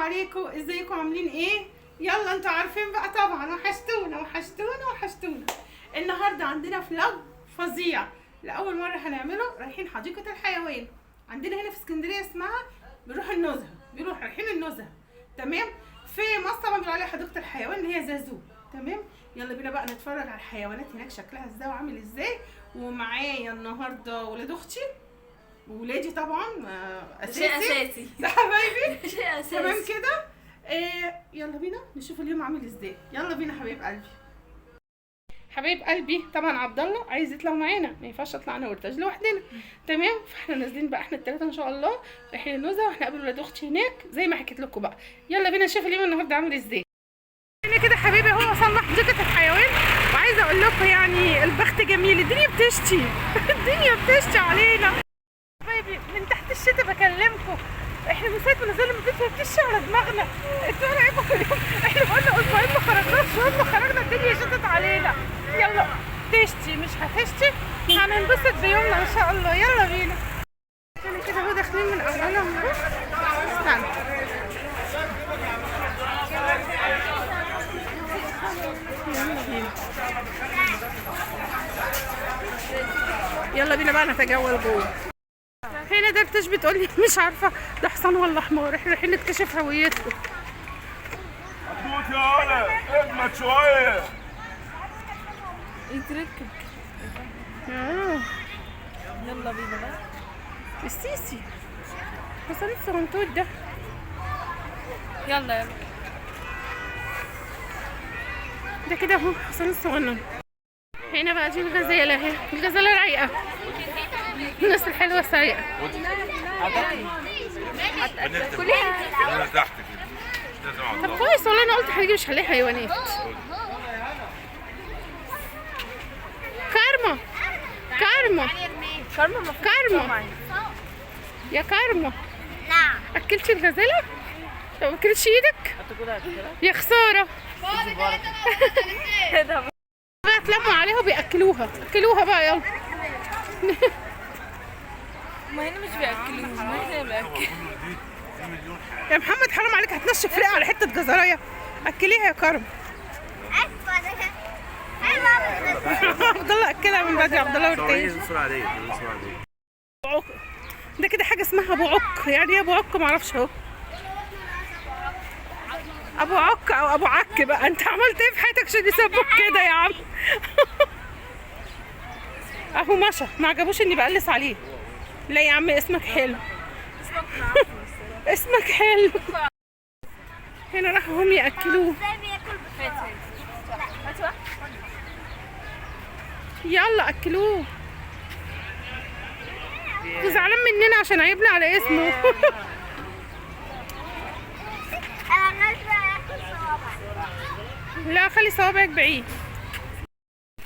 عليكم، ازيكم عاملين ايه؟ يلا انتوا عارفين بقى طبعا، وحشتونا وحشتونا وحشتونا. النهارده عندنا فلوج فظيع لاول مره هنعمله. رايحين حديقه الحيوان عندنا هنا في اسكندريه، اسمها بنروح النزهه، رايحين النزهه. تمام. في مصر طبعا بيقولوا عليها حديقه الحيوان اللي هي زازو. تمام. يلا بينا بقى نتفرج على الحيوانات هناك شكلها ازاي وعامل ازاي. ومعايا النهارده ولاد اختي وولادي طبعا، اساسي شيء اساسي ده حبايبي. شيء اساسي. تمام كده. يلا بينا نشوف اليوم عامل ازاي. يلا بينا حبيب قلبي. حبيب قلبي طبعا عبد الله عايز يطلع معانا، ما ينفعش اطلع انا وارتاج لوحدنا. تمام. فاحنا نازلين بقى احنا الثلاثه ان شاء الله رايحين النزهه، وهنقابل ولاد اختي هناك زي ما حكيت لكم بقى. يلا بينا نشوف اليوم النهارده عامل ازاي. هنا كده حبيبي هو وصلنا حديقه الحيوان، وعايزه اقول لكم يعني البخت جميل، الدنيا بتشتي الدنيا بتشتي علينا حبايبي. من تحت الشتا بكلمكم، احنا من ساعه ما نزلنا من البيت بتشتي على دماغنا. انتوا ايه رايكم في اليوم؟ احنا بقالنا اسبوعين ما خرجناش، يوم ما خرجنا الدنيا شتت علينا. يلا تشتي مش هتشتي، هننبسط بيومنا ان شاء الله. يلا بينا. احنا كده اهو داخلين من اولهم اهو. استنى يلا بينا بقى نتجول جوه. هنا درتش بتقول لي مش عارفه ده حصان ولا حمار، احنا رايحين نكتشف هويته. مبروك يا ولد، اجمد شويه. يتركب. يلا بينا بقى. السيسي حصان الصغنطوط ده. يلا ده كده اهو حصان الصغنن. هنا بقى دي الغزاله اهي، الغزاله رايقه، الناس الحلوه سايقه. انا تحت كده. طب كويس والله، انا قلت هنيجي مش هنلاقي حيوانات. كارما كارما كارما يا كارما. نعم. اكلتي الغزاله؟ طب ما اكلتش ايدك يا خساره. بقى اتلموا عليها وبياكلوها، اكلوها بقى يلا. ما هنا مش بياكلوهم، ما هنا بياكلوا. يا محمد حرام عليك، هتنشف رقه على حته جزرايه. اكليها يا كرم. عبد الله اكلها من بدري. عبد الله ورتاج. ده كده حاجه اسمها ابو عك، يعني ايه ابو عك معرفش اهو. ابو عك او ابو عك بقى. انت عملت ايه في حياتك عشان يسموك كده يا عم؟ اهو مشى، ما عجبوش اني بقلس عليه. لا يا عم اسمك حلو. اسمك حلو. هنا راحوا هم ياكلوه. يلا اكلوه. وزعلان مننا عشان عيبنا على اسمه. لا خلي صوابعك بعيد.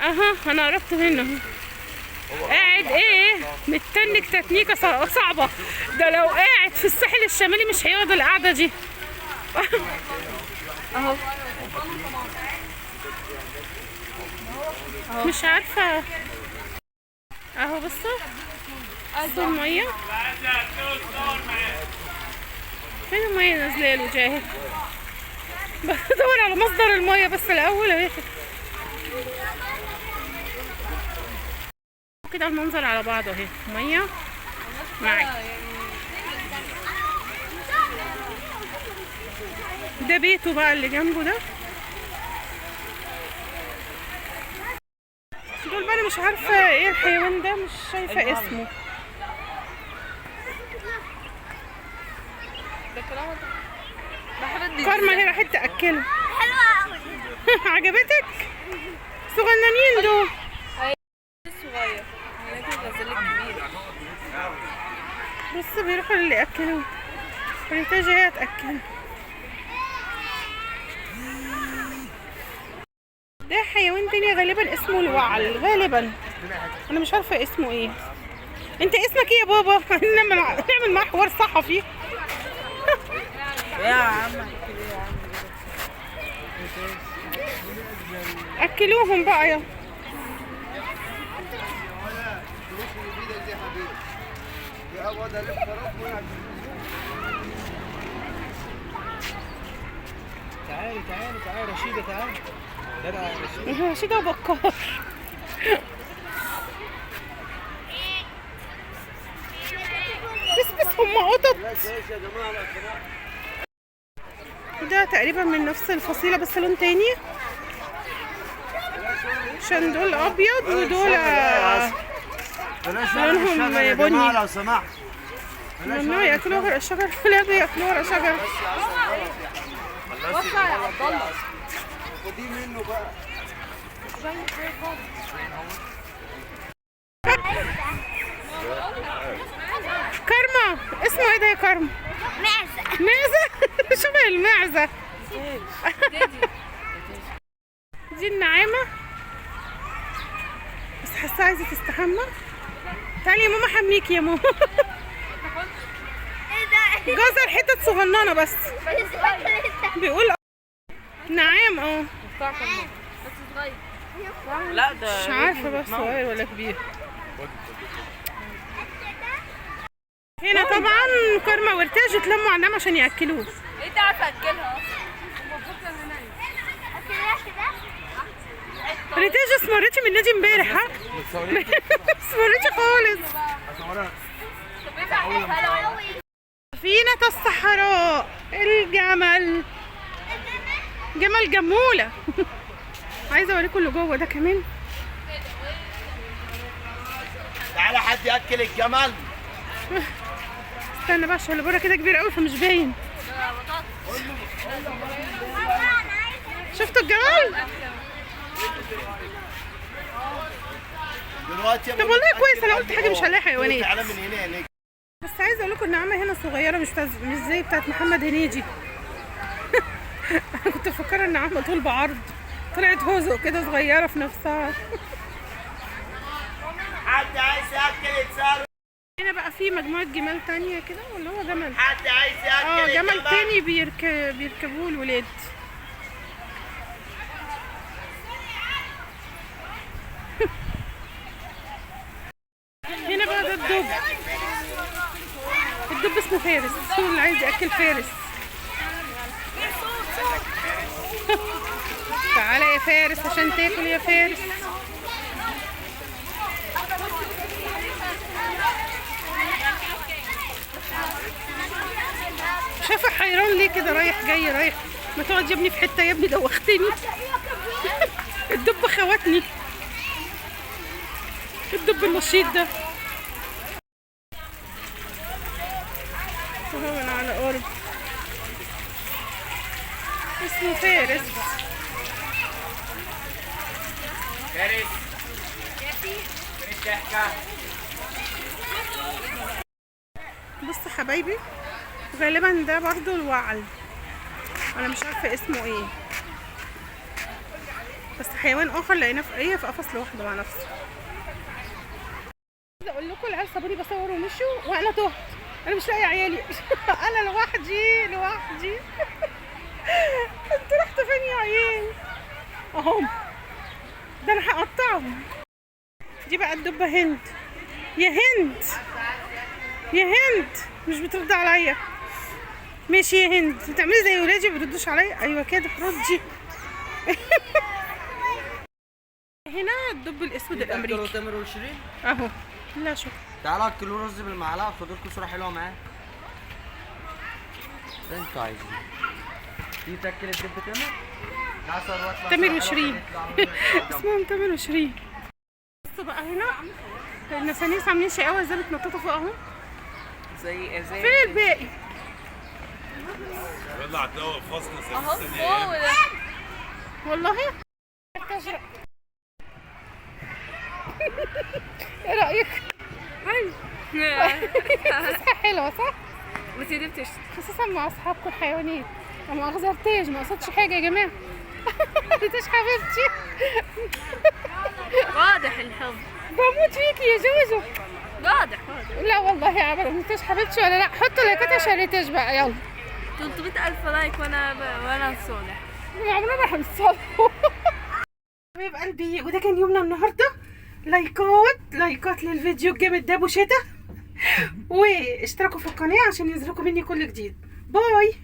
اها انا قربت منه. قاعد ايه متنك تتنيكه صعبه. ده لو قاعد في الساحل الشمالي مش هيقعد القعده دي. اهو مش عارفه اهو. بصوا الميه، فين الميه نازله له جاهز. بدور على مصدر الميه بس الاول اهي كده. المنظر على بعضه اهي، ميه معي. ده بيته بقى اللي جنبه ده. دول بقى انا مش عارفه ايه الحيوان ده، مش شايفه اسمه. كارما هي راحت تاكله. حلوة قوي. عجبتك؟ صغننين دول. صغير. هناك الغزال الكبير. بص بيروحوا اللي ياكلوه. ريتاج هي تاكله. ده حيوان تاني غالبا اسمه الوعل غالبا، انا مش عارفه اسمه ايه. انت اسمك ايه يا بابا؟ نعمل معاه حوار صحفي. يا عم اكلوهم بقى يلا. تعالي تعالي رشيدة تعالي. لا لا رشيدة. رشيدة وبكار. بس هم قطط. ده تقريبا من نفس الفصيلة بس لون تاني، عشان دول ابيض ودول لونهم بني. لو سمحت ممنوع ياكلوا ورق الشجر. ولاد ياكلوا ورق شجر. وقع يا عبد الله. خديه منه بقى. كارما، اسمه ايه ده يا كارما؟ معزة. معزة. شبه المعزة. دي النعامة، بس حاسة عايزة تستحمى. تعالي يا ماما حميكي يا ماما. ايه ده؟ جزر حتت صغننة بس. بيقول نعام. بس صغير. لا ده مش عارفة بس صغير ولا كبير. هنا طبعا كارما وارتاج اتلموا على النعام عشان ياكلوه. انت عارفه اكلها ريتاج اسمرتي من نادي امبارح. ها اسمرتي خالص. سفينة الصحراء، الجمل، جمل جمولة. عايزة اوريكم اللي جوه ده كمان. تعالى حد ياكل الجمل. استنى بقى عشان اللي بره كده كبير قوي فمش باين. شفتوا الجمل؟ دلوقتي طب والله كويس، انا قلت حاجه مش هنلاقي حيوانات. تعالى من هنا يا نجم. بس عايزه اقول لكم النعامه هنا صغيره، مش زي بتاعت محمد هنيدي. انا كنت مفكره النعامه طول بعرض، طلعت هزق كده صغيره في نفسها. حد عايز ياكل يتسار. هنا بقى في مجموعه جمال تانية كده، ولا هو جمل؟ حد عايز ياكل جمل تاني بيركبوه الولاد. هنا بقى ده الدب. الدب اسمه فارس، هو اللي عايز ياكل فارس. تعالى يا فارس عشان تاكل يا فارس. شايفه حيران ليه كده رايح جاي رايح؟ ما تقعد يا ابني في حته يا ابني، دوختني. الدب خوتني، الدب النشيط ده. هو من على قرب اسمه فارس. فارس ضحكة. بصوا حبايبي، غالبا ده برضو الوعل، انا مش عارفه اسمه ايه، بس حيوان اخر لقيناه في قفص لوحده مع نفسه. عايزه اقول لكم العيال سابوني بصور ومشوا وانا تهت، انا مش لاقيه عيالي. انا لوحدي. انتوا رحتوا فين يا عيال؟ اهم، ده انا هقطعهم. دي بقى الدبه هند. يا هند يا هند، مش بترد عليا. ماشي يا هند، بتعملي زي ولادي ما بيردوش عليا. ايوه كده ردي. هنا الدب الاسود الامريكي تامر وشيرين اهو. لا شكرا. تعالوا اكلوا رز بالمعلقه، خدوا لكم صوره حلوه معاه. ده انتوا عايزين دي تاكل الدب تامر. تامر وشيرين. اسمهم تامر وشيرين. بصوا بقى هنا النسانيس عاملين شقاوه ازاي بتنططوا فوق اهو. زي فين الباقي؟ يلا هتلاقوا فصل اهو ثانية. فوق ده. والله ايه رايك؟ فسحه حلوه صح؟ بس دي بتشتي خصوصا مع اصحابكم الحيوانات. انا ما اغزرتيش، ما قصدتش حاجه يا جماعه. ريتاش حبيبتي. واضح الحب. بموت فيكي يا جوجو. واضح. لا والله يا عبد، ريتاش حبيبتي ولا لا؟ حطوا لايكات عشان ريتاش بقى. يلا 300,000 لايك وانا صالح. عمرنا ما هنصلحوا. حبيب قلبي، وده كان يومنا النهارده. لايكات للفيديو الجامد ده ابو شتا، واشتركوا في القناه عشان ينزلكم مني كل جديد. باي.